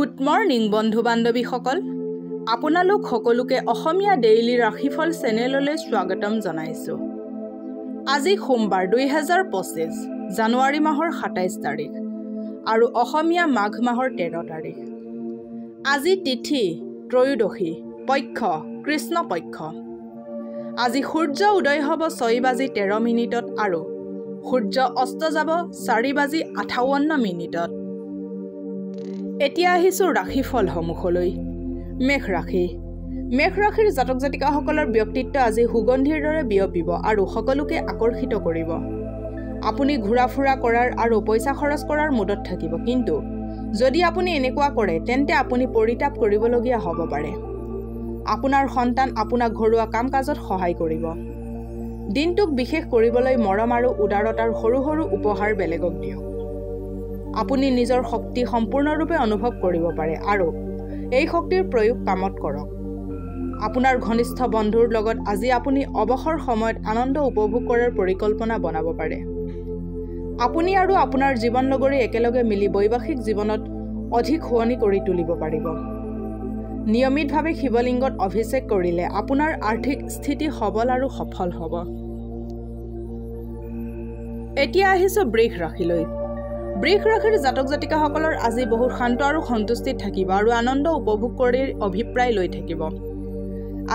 Good morning বন্ধু বান্ধৱীসকল, আপোনালোক সকলোকে অসমীয়া ডেইলি ৰাশিফল চেনেললৈ স্বাগতম জনাইছোঁ। আজি সোমবাৰ 2025 জানুৱাৰী মাহৰ 27 তাৰিখ আৰু অসমীয়া মাঘ মাহৰ 13 তাৰিখ। আজি তিথি ত্ৰয়োদশী, পক্ষ কৃষ্ণ পক্ষ। আজি সূৰ্য উদয় হ'ব 6:13 আৰু সূৰ্য অস্ত যাব 4:58। এতিয়া আহিছোঁ ৰাশিফলসমূহলৈ। মেঘ ৰাশি। মেঘ ৰাশিৰ জাতক জাতিকাসকলৰ ব্যক্তিত্ব আজি সুগন্ধিৰ দৰে বিয়পিব আৰু সকলোকে আকৰ্ষিত কৰিব। আপুনি ঘূৰা ফুৰা কৰাৰ আৰু পইচা খৰচ কৰাৰ মুডত থাকিব, কিন্তু যদি আপুনি এনেকুৱা কৰে তেন্তে আপুনি পৰিতাপ কৰিবলগীয়া হ'ব পাৰে। আপোনাৰ সন্তান আপোনাক ঘৰুৱা কাম কাজত সহায় কৰিব। দিনটোক বিশেষ কৰিবলৈ মৰম আৰু উদাৰতাৰ সৰু সৰু উপহাৰ বেলেগক দিয়ক। আপুনি নিজৰ শক্তি সম্পূৰ্ণৰূপে অনুভৱ কৰিব পাৰে আৰু এই শক্তিৰ প্ৰয়োগ কামত কৰক। আপোনাৰ ঘনিষ্ঠ বন্ধুৰ লগত আজি আপুনি অৱসৰ সময়ত আনন্দ উপভোগ কৰাৰ পৰিকল্পনা বনাব পাৰে। আপুনি আৰু আপোনাৰ জীৱন লগৰী একেলগে মিলি বৈবাহিক জীৱনত অধিক শুৱনি কৰি তুলিব পাৰিব। নিয়মিতভাৱে শিৱলিংগত অভিষেক কৰিলে আপোনাৰ আৰ্থিক স্থিতি সবল আৰু সফল হ'ব। এতিয়া আহিছোঁ বৃষ ৰাশিলৈ। বৃষ ৰাশিৰ জাতক জাতিকাসকলৰ আজি বহুত শান্ত আৰু সন্তুষ্টিত থাকিব আৰু আনন্দ উপভোগ কৰি অভিপ্ৰায় লৈ থাকিব।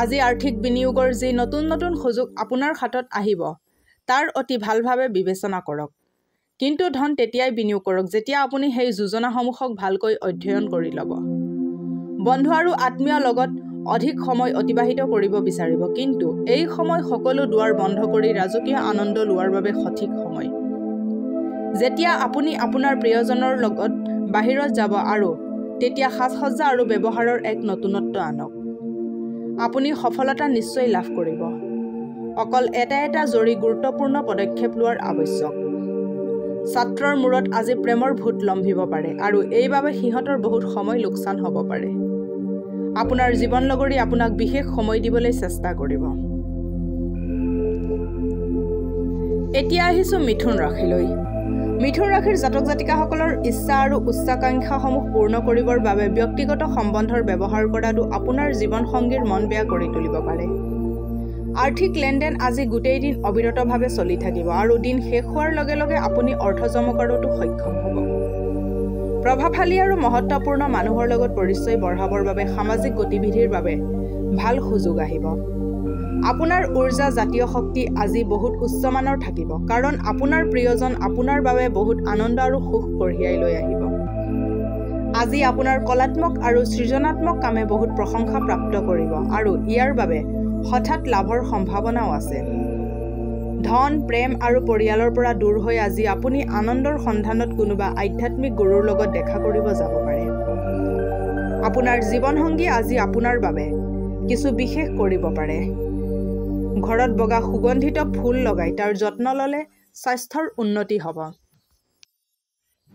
আজি আৰ্থিক বিনিয়োগৰ যি নতুন নতুন সুযোগ আপোনাৰ হাতত আহিব তাৰ অতি ভালভাৱে বিবেচনা কৰক। কিন্তু ধন তেতিয়াই বিনিয়োগ কৰক যেতিয়া আপুনি সেই যোজনাসমূহক ভালকৈ অধ্যয়ন কৰি ল'ব। বন্ধু আৰু আত্মীয়ৰ লগত অধিক সময় অতিবাহিত কৰিব বিচাৰিব, কিন্তু এই সময় সকলো দুৱাৰ বন্ধ কৰি ৰাজকীয় আনন্দ লোৱাৰ বাবে সঠিক সময়। যেতিয়া আপুনি আপোনাৰ প্ৰিয়জনৰ লগত বাহিৰত যাব আৰু তেতিয়া সাজ-সজ্জা আৰু ব্যৱহাৰৰ এক নতুনত্ব আনক। আপুনি সফলতা নিশ্চয় লাভ কৰিব। অকল এটা জৰুৰী গুৰুত্বপূৰ্ণ পদক্ষেপ লোৱাৰ আৱশ্যক। ছাত্ৰৰ মূৰত আজি প্ৰেমৰ ভূত লম্ভিব পাৰে আৰু এইবাবে সিহঁতৰ বহুত সময় লোকচান হ'ব পাৰে। আপোনাৰ জীৱন লগৰী আপোনাক বিশেষ সময় দিবলৈ চেষ্টা কৰিব। এতিয়া আহিছোঁ মিথুন ৰাশিলৈ। মিথুন ৰাশিৰ জাতক জাতিকাসকলৰ ইচ্ছা আৰু উচ্চাকাংক্ষাসমূহ পূৰ্ণ কৰিবৰ বাবে ব্যক্তিগত সম্বন্ধৰ ব্যৱহাৰ কৰাটো আপোনাৰ জীৱনসংগীৰ মন বেয়া কৰি তুলিব পাৰে। আৰ্থিক লেনদেন আজি গোটেই দিন অবিৰতভাৱে চলি থাকিব আৰু দিন শেষ হোৱাৰ লগে লগে আপুনি অৰ্থ জমা কৰাটো সক্ষম হ'ব। প্ৰভাৱশালী আৰু মহত্বপূৰ্ণ মানুহৰ লগত পৰিচয় বঢ়াবৰ বাবে সামাজিক গতিবিধিৰ বাবে ভাল সুযোগ আহিব। আপোনাৰ উৰ্জা জাতীয় শক্তি আজি বহুত উচ্চমানৰ থাকিব, কাৰণ আপোনাৰ প্ৰিয়জন আপোনাৰ বাবে বহুত আনন্দ আৰু সুখ কঢ়িয়াই লৈ আহিব। আজি আপোনাৰ কলাত্মক আৰু সৃজনাত্মক কামে বহুত প্ৰশংসা প্ৰাপ্ত কৰিব আৰু ইয়াৰ বাবে হঠাৎ লাভৰ সম্ভাৱনাও আছে। ধন, প্ৰেম আৰু পৰিয়ালৰ পৰা দূৰ হৈ আজি আপুনি আনন্দৰ সন্ধানত কোনোবা আধ্যাত্মিক গুৰুৰ লগত দেখা কৰিব যাব পাৰে। আপোনাৰ জীৱনসংগী আজি আপোনাৰ বাবে কিছু বিশেষ কৰিব পাৰে। ঘৰত বগা সুগন্ধিত ফুল লগাই তাৰ যত্ন ল'লে স্বাস্থ্যৰ উন্নতি হ'ব।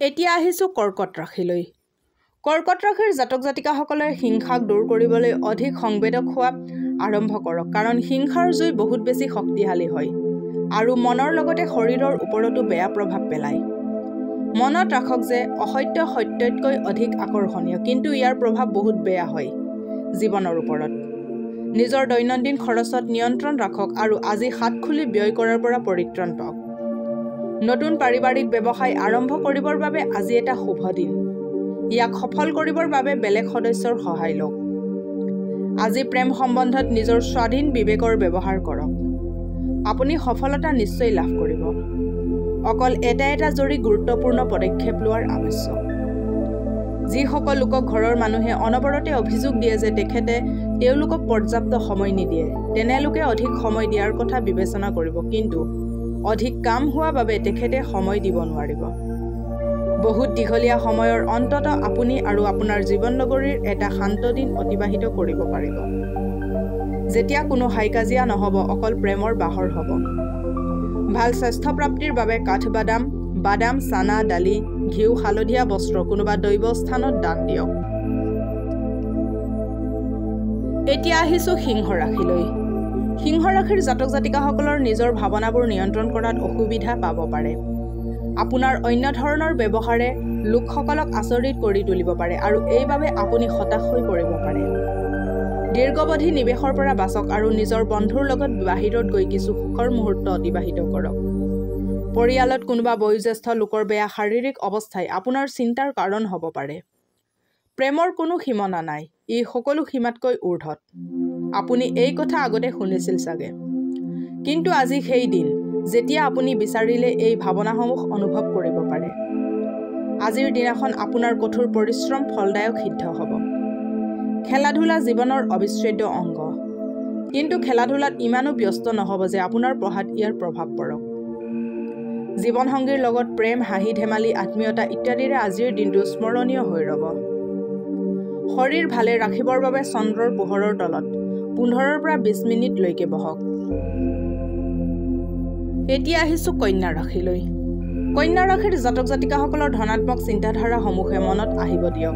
এতিয়া আহিছোঁ কৰ্কট ৰাশিলৈ। কৰ্কট ৰাশিৰ জাতক জাতিকাসকলে হিংসাক দূৰ কৰিবলৈ অধিক সংবেদক হোৱা আৰম্ভ কৰক, কাৰণ হিংসাৰ জুই বহুত বেছি শক্তিশালী হয় আৰু মনৰ লগতে শৰীৰৰ ওপৰতো বেয়া প্ৰভাৱ পেলায়। মনত ৰাখক যে অসত্য সত্যতকৈ অধিক আকৰ্ষণীয়, কিন্তু ইয়াৰ প্ৰভাৱ বহুত বেয়া হয় জীৱনৰ ওপৰত। নিজৰ দৈনন্দিন খৰচত নিয়ন্ত্ৰণ ৰাখক আৰু আজি হাত খুলি ব্যয় কৰাৰ পৰা পৰিত্ৰাণ পাওক। নতুন পাৰিবাৰিক ব্যৱসায় আৰম্ভ কৰিবৰ বাবে আজি এটা শুভ দিন। ইয়াক সফল কৰিবৰ বাবে বেলেগ সদস্যৰ সহায় লওক। আজি প্ৰেম সম্বন্ধত নিজৰ স্বাধীন বিবেকৰ ব্যৱহাৰ কৰক। আপুনি সফলতা নিশ্চয় লাভ কৰিব। অকল এটা জৰুৰী গুৰুত্বপূৰ্ণ পদক্ষেপ লোৱাৰ আৱশ্যক। যিসকল লোকক ঘৰৰ মানুহে অনবৰতে অভিযোগ দিয়ে যে তেখেতে তেওঁলোকক পৰ্যাপ্ত সময় নিদিয়ে, তেনেলোকে অধিক সময় দিয়াৰ কথা বিবেচনা কৰিব, কিন্তু অধিক কাম হোৱা বাবে তেখেতে সময় দিব নোৱাৰিব। বহুত দীঘলীয়া সময়ৰ অন্তত আপুনি আৰু আপোনাৰ জীৱন লগৰীৰ এটা শান্ত দিন অতিবাহিত কৰিব পাৰিব, যেতিয়া কোনো হাই কাজিয়া নহ'ব, অকল প্ৰেমৰ বাহৰ হ'ব। ভাল স্বাস্থ্য প্ৰাপ্তিৰ বাবে কাঠবাদাম, বাদাম, চানা, দালি, ঘিউ, হালধীয়া বস্ত্ৰ কোনোবা দৈৱ স্থানত দান দিয়ক। এতিয়া আহিছোঁ সিংহ ৰাশিলৈ। সিংহ ৰাশিৰ জাতক জাতিকাসকলৰ নিজৰ ভাৱনাবোৰ নিয়ন্ত্ৰণ কৰাত অসুবিধা পাব পাৰে। আপোনাৰ অন্য ধৰণৰ ব্যৱহাৰে লোকসকলক আচৰিত কৰি তুলিব পাৰে আৰু এইবাবে আপুনি হতাশ হৈ পৰিব পাৰে। দীৰ্ঘাৱধি নিৱেশৰ পৰা বাচক আৰু নিজৰ বন্ধুৰ লগত বাহিৰত গৈ কিছু সুখৰ মুহূৰ্ত অতিবাহিত কৰক। পৰিয়ালত কোনোবা বয়োজ্যেষ্ঠ লোকৰ বেয়া শাৰীৰিক অৱস্থাই আপোনাৰ চিন্তাৰ কাৰণ হ'ব পাৰে। প্ৰেমৰ কোনো সীমা নাই, ই সকলো সীমাতকৈ ঊৰ্ধত। আপুনি এই কথা আগতে শুনিছিল চাগে। কিন্তু আজি সেই দিন যেতিয়া আপুনি বিচাৰিলে এই ভাৱনাসমূহ অনুভৱ কৰিব পাৰে। আজিৰ দিনাখন আপোনাৰ কঠোৰ পৰিশ্ৰম ফলদায়ক সিদ্ধ হ'ব। খেলা-ধূলা জীৱনৰ অবিচ্ছেদ্য অংগ। কিন্তু খেলা-ধূলাত ইমানো ব্যস্ত নহ'ব যে আপোনাৰ পঢ়াত ইয়াৰ প্ৰভাৱ পৰক। জীৱনসংগীৰ লগত প্ৰেম, হাঁহি ধেমালি, আত্মীয়তা ইত্যাদিৰে আজিৰ দিনটো স্মৰণীয় হৈ ৰ'ব। শৰীৰ ভালে ৰাখিবৰ বাবে চন্দ্ৰৰ পোহৰৰ তলত 15 পৰা 20 মিনিটলৈকে বহক। এতিয়া আহিছোঁ কন্যা ৰাশিলৈ। কন্যা ৰাশিৰ জাতক জাতিকাসকলৰ ধনাত্মক চিন্তাধাৰাসমূহে মনত আহিব দিয়ক।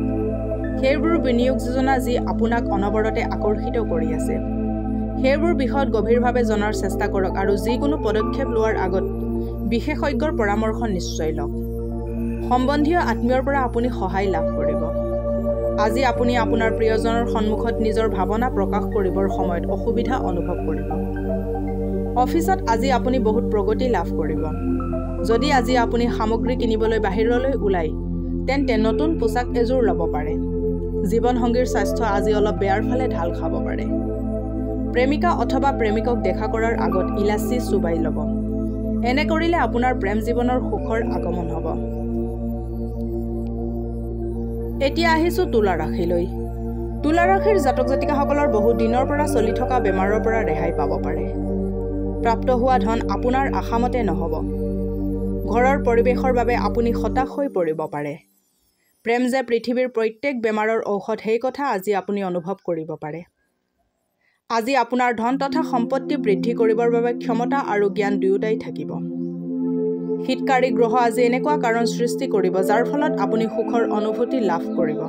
সেইবোৰ বিনিয়োগ যোজনা যি আপোনাক অনবৰতে আকৰ্ষিত কৰি আছে। সেইবোৰ বিষয়ত গভীৰভাৱে জনাৰ চেষ্টা কৰক আৰু যিকোনো পদক্ষেপ লোৱাৰ আগত বিশেষজ্ঞৰ পৰামৰ্শ নিশ্চয় লওক। সম্বন্ধীয় আত্মীয়ৰ পৰা আপুনি সহায় লাভ কৰিব। আজি আপুনি আপোনাৰ প্ৰিয়জনৰ সন্মুখত নিজৰ ভাৱনা প্ৰকাশ কৰিবৰ সময়ত অসুবিধা অনুভৱ কৰিব। অফিচত আজি আপুনি বহুত প্ৰগতি লাভ কৰিব। যদি আজি আপুনি সামগ্ৰী কিনিবলৈ বাহিৰলৈ ওলায়, তেন্তে নতুন পোছাক এযোৰ ল'ব পাৰে। জীৱনসংগীৰ স্বাস্থ্য আজি অলপ বেয়াৰ ফালে ঢাল খাব পাৰে। প্ৰেমিকা অথবা প্ৰেমিকক দেখা কৰাৰ আগত ইলাচি চুবাই ল'ব। এনে কৰিলে আপোনাৰ প্ৰেম জীৱনৰ সুখৰ আগমন হ'ব। এতিয়া আহিছোঁ তুলা ৰাশিলৈ। তুলা ৰাশিৰ জাতক জাতিকাসকলৰ বহু দিনৰ পৰা চলি থকা বেমাৰৰ পৰা ৰেহাই পাব পাৰে। প্ৰাপ্ত হোৱা ধন আপোনাৰ আশামতে নহ'ব। ঘৰৰ পৰিৱেশৰ বাবে আপুনি হতাশ হৈ পৰিব পাৰে। প্ৰেম যে পৃথিৱীৰ প্ৰত্যেক বেমাৰৰ ঔষধ সেই কথা আজি আপুনি অনুভৱ কৰিব পাৰে। আজি আপোনাৰ ধন তথা সম্পত্তি বৃদ্ধি কৰিবৰ বাবে ক্ষমতা আৰু জ্ঞান দুয়োটাই থাকিব। হিতকাৰী গ্ৰহ আজি এনেকুৱা কাৰণ সৃষ্টি কৰিব যাৰ ফলত আপুনি সুখৰ অনুভূতি লাভ কৰিব।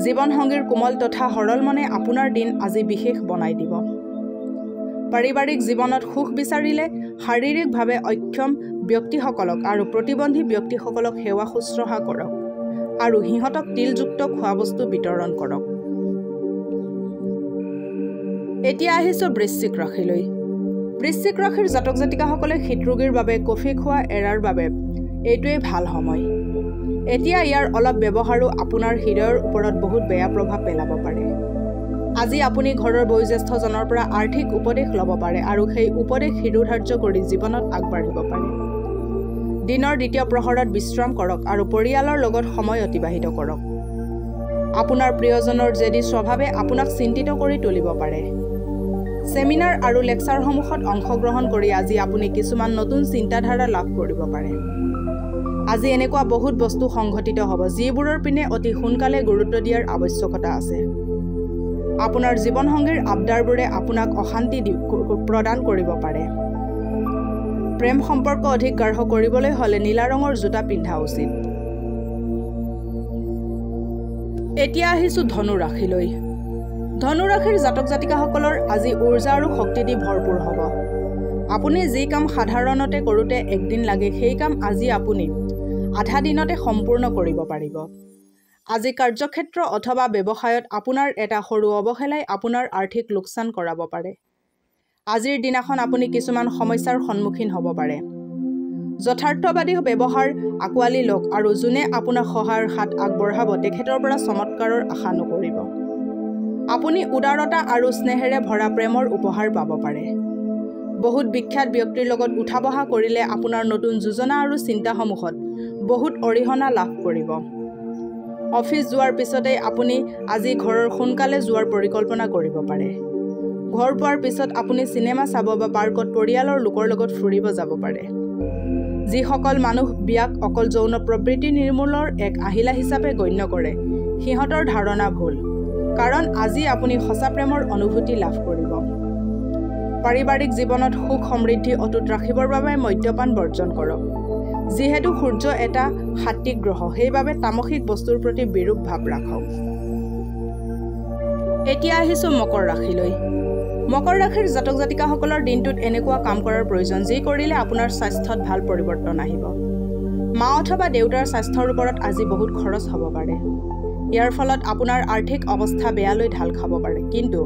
জীৱনসংগীৰ কোমল তথা সৰল মনে আপোনাৰ দিন আজি বিশেষ বনাই দিব। পাৰিবাৰিক জীৱনত সুখ বিচাৰিলে শাৰীৰিকভাৱে অক্ষম ব্যক্তিসকলক আৰু প্ৰতিবন্ধী ব্যক্তিসকলক সেৱা শুশ্ৰূষা কৰক আৰু সিহঁতক তিলযুক্ত খোৱাবস্তু বিতৰণ কৰক। এতিয়া আহিছোঁ বৃশ্চিক ৰাশিলৈ। বৃশ্চিক ৰাশিৰ জাতক জাতিকাসকলে হৃদৰোগীৰ বাবে কফি খোৱা এৰাৰ বাবে এইটোৱেই ভাল সময়। এতিয়া ইয়াৰ অলপ ব্যৱহাৰো আপোনাৰ হৃদয়ৰ ওপৰত বহুত বেয়া প্ৰভাৱ পেলাব পাৰে। আজি আপুনি ঘৰৰ বয়োজ্যেষ্ঠজনৰ পৰা আৰ্থিক উপদেশ ল'ব পাৰে আৰু সেই উপদেশ শিৰোধাৰ্য কৰি জীৱনত আগবাঢ়িব পাৰে। দিনৰ দ্বিতীয় প্ৰহৰত বিশ্ৰাম কৰক আৰু পৰিয়ালৰ লগত সময় অতিবাহিত কৰক। আপোনাৰ প্ৰিয়জনৰ জেদী স্বভাৱে আপোনাক চিন্তিত কৰি তুলিব পাৰে। ছেমিনাৰ আৰু লেকচাৰসমূহত অংশগ্ৰহণ কৰি আজি আপুনি কিছুমান নতুন চিন্তাধাৰা লাভ কৰিব পাৰে। আজি এনেকুৱা বহুত বস্তু সংঘটিত হ'ব যিবোৰৰ পিনে অতি সোনকালে গুৰুত্ব দিয়াৰ আৱশ্যকতা আছে। আপোনাৰ জীৱনসংগীৰ আবদাৰবোৰে আপোনাক অশান্তি প্ৰদান কৰিব পাৰে। প্ৰেম সম্পৰ্ক অধিক গাঢ় কৰিবলৈ হ'লে নীলা ৰঙৰ জোতা পিন্ধা উচিত। এতিয়া আহিছোঁ ধনু ৰাশিলৈ। ধনু ৰাশিৰ জাতক জাতিকাসকলৰ আজি উৰ্জা আৰু শক্তি দি ভৰপূৰ হ'ব। আপুনি যি কাম সাধাৰণতে কৰোঁতে একদিন লাগে সেই কাম আজি আপুনি আধা দিনতে সম্পূৰ্ণ কৰিব পাৰিব। আজি কাৰ্যক্ষেত্ৰ অথবা ব্যৱসায়ত আপোনাৰ এটা সৰু অৱহেলাই আপোনাৰ আৰ্থিক লোকচান কৰাব পাৰে। আজিৰ দিনাখন আপুনি কিছুমান সমস্যাৰ সন্মুখীন হ'ব পাৰে। যথাৰ্থবাদী ব্যৱহাৰ আঁকোৱালি লওক আৰু যোনে আপোনাক সহায়ৰ হাত আগবঢ়াব তেখেতৰ পৰা চমৎকাৰৰ আশা নকৰিব। আপুনি উদাৰতা আৰু স্নেহেৰে ভৰা প্ৰেমৰ উপহাৰ পাব পাৰে। বহুত বিখ্যাত ব্যক্তিৰ লগত উঠা বহা কৰিলে আপোনাৰ নতুন যোজনা আৰু চিন্তাসমূহত বহুত অৰিহণা লাভ কৰিব। অফিচ যোৱাৰ পিছতেই আপুনি আজি ঘৰৰ সোনকালে যোৱাৰ পৰিকল্পনা কৰিব পাৰে। ঘৰ পোৱাৰ পিছত আপুনি চিনেমা চাব বা পাৰ্কত পৰিয়ালৰ লোকৰ লগত ফুৰিব যাব পাৰে। যিসকল মানুহ বিয়াক অকল যৌন প্ৰবৃত্তি নিৰ্মূলৰ এক আহিলা হিচাপে গণ্য কৰে সিহঁতৰ ধাৰণা ভুল, কাৰণ আজি আপুনি সঁচা প্ৰেমৰ অনুভূতি লাভ কৰিব। পাৰিবাৰিক জীৱনত সুখ সমৃদ্ধি অটুট ৰাখিবৰ বাবে মদ্যপান বৰ্জন কৰক। যিহেতু সূৰ্য এটা সাত্বিক গ্ৰহ, সেইবাবে তামসিক বস্তুৰ প্ৰতি বিৰূপ ভাৱ ৰাখক। এতিয়া আহিছোঁ মকৰ ৰাশিলৈ। মকৰ ৰাশিৰ জাতক জাতিকাসকলৰ দিনটোত এনেকুৱা কাম কৰাৰ প্ৰয়োজন যি কৰিলে আপোনাৰ স্বাস্থ্যত ভাল পৰিৱৰ্তন আহিব। মা অথবা দেউতাৰ স্বাস্থ্যৰ ওপৰত আজি বহুত খৰচ হ'ব পাৰে। ইয়াৰ ফলত আপোনাৰ আৰ্থিক অৱস্থা বেয়ালৈ ঢাল খাব পাৰে, কিন্তু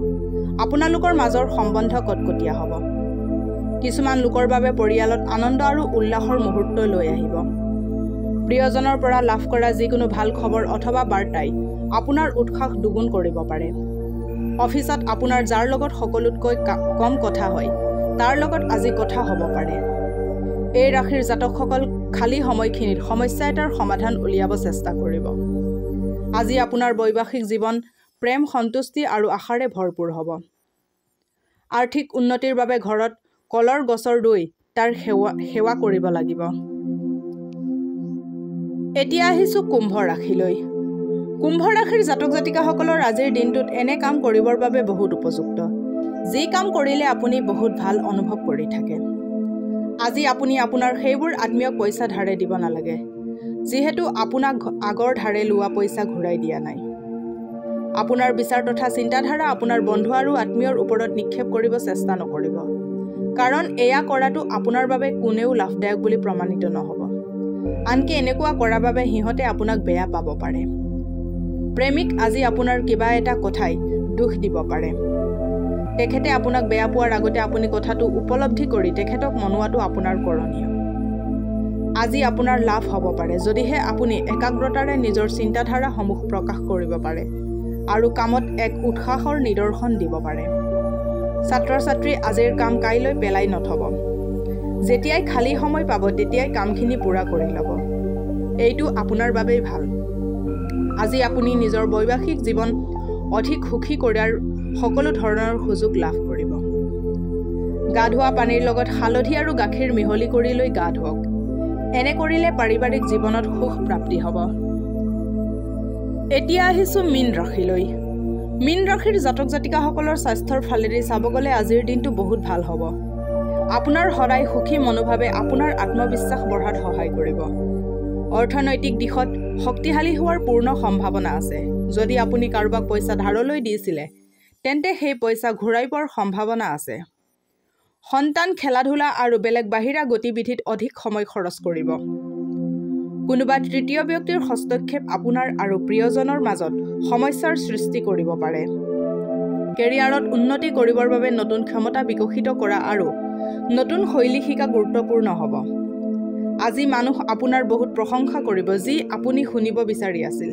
আপোনালোকৰ মাজৰ সম্বন্ধ কটকটীয়া হ'ব। কিছুমান লোকৰ বাবে পৰিয়ালত আনন্দ আৰু উল্লাসৰ মুহূৰ্ত লৈ আহিব। প্ৰিয়জনৰ পৰা লাভ কৰা যিকোনো ভাল খবৰ অথবা বাৰ্তাই আপোনাৰ উৎসাহ দুগুণ কৰিব পাৰে। অফিচত আপোনাৰ যাৰ লগত সকলোতকৈ কম কথা হয় তাৰ লগত আজি কথা হ'ব পাৰে। এই ৰাশিৰ জাতকসকল খালী সময়খিনিত সমস্যা এটাৰ সমাধান উলিয়াব চেষ্টা কৰিব। আজি আপোনাৰ বৈবাহিক জীৱন প্ৰেম, সন্তুষ্টি আৰু আশাৰে ভৰপূৰ হ'ব। আৰ্থিক উন্নতিৰ বাবে ঘৰত কলৰ গছৰ ৰুই তাৰ সেৱা কৰিব লাগিব। এতিয়া আহিছোঁ কুম্ভ ৰাশিলৈ। কুম্ভ ৰাশিৰ জাতক জাতিকাসকলৰ আজিৰ দিনটোত এনে কাম কৰিবৰ বাবে বহুত উপযুক্ত, যি কাম কৰিলে আপুনি বহুত ভাল অনুভৱ কৰি থাকে। আজি আপুনি আপোনাৰ সেইবোৰ আত্মীয়ক পইচা ধাৰে দিব নালাগে, যিহেতু আপোনাক আগৰ ধাৰে লোৱা পইচা ঘূৰাই দিয়া নাই। আপোনাৰ বিচাৰ তথা চিন্তাধাৰা আপোনাৰ বন্ধু আৰু আত্মীয়ৰ ওপৰত নিক্ষেপ কৰিব চেষ্টা নকৰিব, কাৰণ এয়া কৰাটো আপোনাৰ বাবে কোনেও লাভদায়ক বুলি প্ৰমাণিত নহ'ব। আনকি এনেকুৱা কৰাৰ বাবে সিহঁতে আপোনাক বেয়া পাব পাৰে। প্ৰেমিক আজি আপোনাৰ কিবা এটা কথাই দুখ দিব পাৰে। তেখেতে আপোনাক বেয়া পোৱাৰ আগতে আপুনি কথাটো উপলব্ধি কৰি তেখেতক মনোৱাটো আপোনাৰ কৰণীয়। আজি আপোনাৰ লাভ হ'ব পাৰে যদিহে আপুনি একাগ্ৰতাৰে নিজৰ চিন্তাধাৰাসমূহ প্ৰকাশ কৰিব পাৰে আৰু কামত এক উৎসাহৰ নিদৰ্শন দিব পাৰে। ছাত্ৰ ছাত্ৰী আজিৰ কাম কাইলৈ পেলাই নথব। যেতিয়াই খালী সময় পাব তেতিয়াই কামখিনি পূৰা কৰি ল'ব। এইটো আপোনাৰ বাবেই ভাল। আজি আপুনি নিজৰ বৈবাহিক জীৱন অধিক সুখী কৰাৰ সকলো ধৰণৰ সুযোগ লাভ কৰিব। গা ধোৱা পানীৰ লগত হালধি আৰু গাখীৰ মিহলি কৰি লৈ গা ধুৱক। এনে কৰিলে পাৰিবাৰিক জীৱনত সুখ প্ৰাপ্তি হ'ব। এতিয়া আহিছোঁ মীন ৰাশিলৈ। মীন ৰাশিৰ জাতক জাতিকাসকলৰ স্বাস্থ্যৰ ফালেদি চাব গ'লে আজিৰ দিনটো বহুত ভাল হ'ব। আপোনাৰ সদায় সুখী মনোভাৱে আপোনাৰ আত্মবিশ্বাস বঢ়াত সহায় কৰিব। অৰ্থনৈতিক দিশত শক্তিশালী হোৱাৰ পূৰ্ণ সম্ভাৱনা আছে। যদি আপুনি কাৰোবাক পইচা ধাৰলৈ দিছিলে তেন্তে সেই পইচা ঘূৰাই পোৱাৰ সম্ভাৱনা আছে। সন্তান, খেলা-ধূলা আৰু বেলেগ বাহিৰা গতিবিধিত অধিক সময় খৰচ কৰিব। কোনোবা তৃতীয় ব্যক্তিৰ হস্তক্ষেপ আপোনাৰ আৰু প্ৰিয়জনৰ মাজত সমস্যাৰ সৃষ্টি কৰিব পাৰে। কেৰিয়াৰত উন্নতি কৰিবৰ বাবে নতুন ক্ষমতা বিকশিত কৰা আৰু নতুন শৈলী শিকা গুৰুত্বপূৰ্ণ হ'ব। আজি মানুহ আপোনাৰ বহুত প্ৰশংসা কৰিব যি আপুনি শুনিব বিচাৰি আছিল।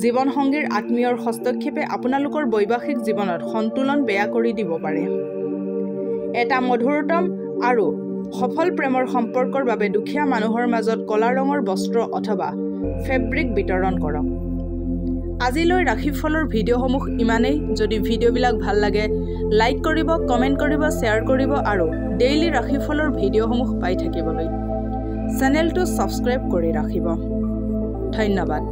জীৱনসংগীৰ আত্মীয়ৰ হস্তক্ষেপে আপোনালোকৰ বৈবাহিক জীৱনত সন্তুলন বেয়া কৰি দিব পাৰে। এটা মধুৰতম আৰু সফল প্ৰেমৰ সম্পৰ্কৰ বাবে দুখীয়া মানুহৰ মাজত ক'লা ৰঙৰ বস্ত্ৰ অথবা ফেব্ৰিক বিতৰণ কৰক। আজিলৈ ৰাশিফলৰ ভিডিঅ'সমূহ ইমানেই। যদি ভিডিঅ'বিলাক ভাল লাগে লাইক কৰিব, কমেণ্ট কৰিব, শ্বেয়াৰ কৰিব আৰু ডেইলি ৰাশিফলৰ ভিডিঅ'সমূহ পাই থাকিবলৈ চেনেলটো ছাবস্ক্ৰাইব কৰি ৰাখিব। ধন্যবাদ।